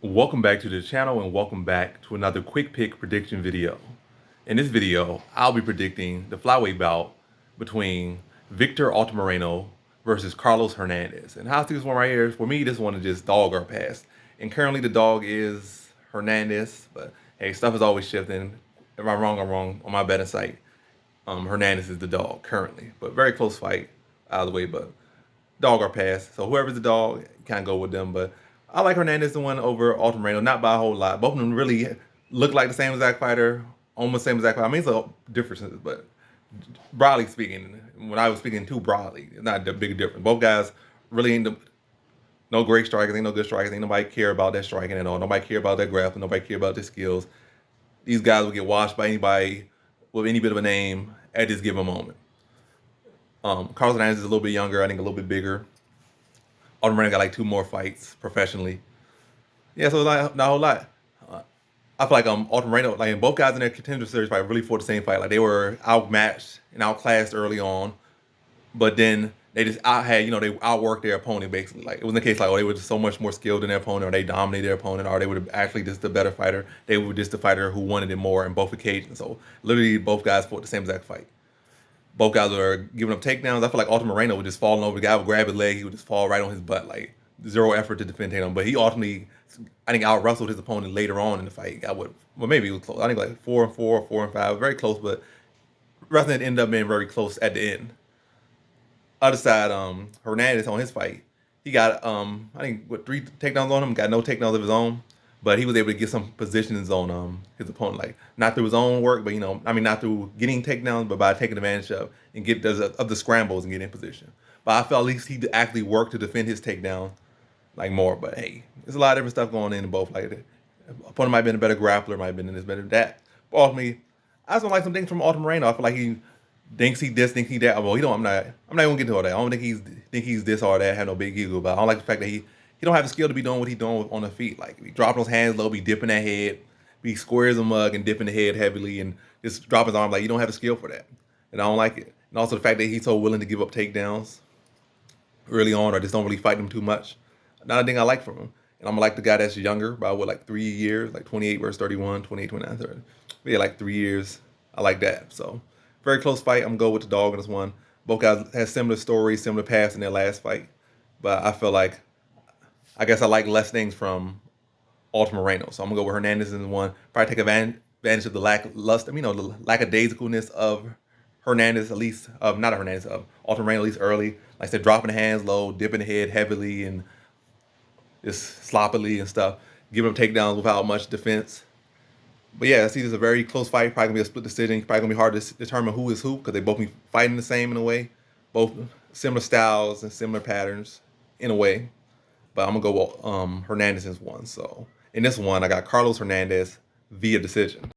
Welcome back to the channel and welcome back to another quick pick prediction video. In this video, I'll be predicting the flyweight bout between Victor Altamirano versus Carlos Hernandez. And how I see this one right here, for me, this one is just dog or pass. And currently the dog is Hernandez, but hey, stuff is always shifting. If I'm wrong, I'm wrong. On my betting site, Hernandez is the dog currently, but very close fight out of the way, but dog or pass. So whoever's the dog, can't go with them. But I like Hernandez the one over Altamirano, not by a whole lot. Both of them really look like the same exact fighter, almost same exact fighter. I mean, it's a differences, but broadly speaking, when I was speaking too broadly, it's not a big difference. Both guys really ain't no great strikers, ain't no good strikers, ain't nobody care about their striking at all. Nobody care about their grappling, nobody care about their skills. These guys will get washed by anybody with any bit of a name at this given moment. Carlos Hernandez is a little bit younger, I think a little bit bigger. Altamirano got like 2 more fights professionally. Yeah, so not a whole lot. I feel like Altamirano, like both guys in their contender series fight really fought the same fight. Like they were outmatched and outclassed early on, but then they just they outworked their opponent basically. Like it wasn't the case like, oh, they were just so much more skilled than their opponent, or they dominated their opponent, or they were actually just the better fighter. They were just the fighter who wanted it more in both occasions. So literally both guys fought the same exact fight. Both guys were giving up takedowns. I feel like Altamirano would just falling over. The guy would grab his leg, he would just fall right on his butt. Like zero effort to defend him. But he ultimately, I think, out wrestled his opponent later on in the fight. Well, maybe it was close. I think like 4-4, 4-5, very close. But wrestling ended up being very close at the end. Other side, Hernandez on his fight, he got I think what 3 takedowns on him. Got no takedowns of his own. But he was able to get some positions on his opponent, like not through his own work, but not through getting takedowns, but by taking advantage of the scrambles and getting in position. But I felt at least he actually worked to defend his takedown like more. But hey, there's a lot of different stuff going in both. Like the opponent might have been a better grappler, might have been this better than that. But ultimately, I just don't like some things from Altamirano. I feel like he thinks he this, thinks he that. Well, he don't. I'm not gonna get to all that. I don't think he's this or that. Have no big ego, but I don't like the fact that he don't have the skill to be doing what he's doing on the feet. Like he dropping those hands low, be dipping that head, be square as a mug and dipping the head heavily and just drop his arm. Like you don't have the skill for that, and I don't like it. And also the fact that he's so willing to give up takedowns early on, or just don't really fight them too much. Not a thing I like from him. And I'm gonna like the guy that's younger by like 3 years, like 28 versus 31, 28, 29, 30. But yeah, like 3 years. I like that. So very close fight. I'm gonna go with the dog in this one. Both guys had similar stories, similar paths in their last fight. But I feel like I guess I like less things from Altamirano. So I'm gonna go with Hernandez in one. Probably take advantage of the lackluster, the lackadaisicalness of Hernandez, at least of not a Hernandez, of Altamirano at least early. Like I said, dropping the hands low, dipping the head heavily and just sloppily and stuff, giving them takedowns without much defense. But yeah, I see this is a very close fight. Probably gonna be a split decision. Probably gonna be hard to determine who is who because they both be fighting the same in a way, both similar styles and similar patterns in a way. But I'm gonna go with Hernandez as one. So in this one, I got Carlos Hernandez via decision.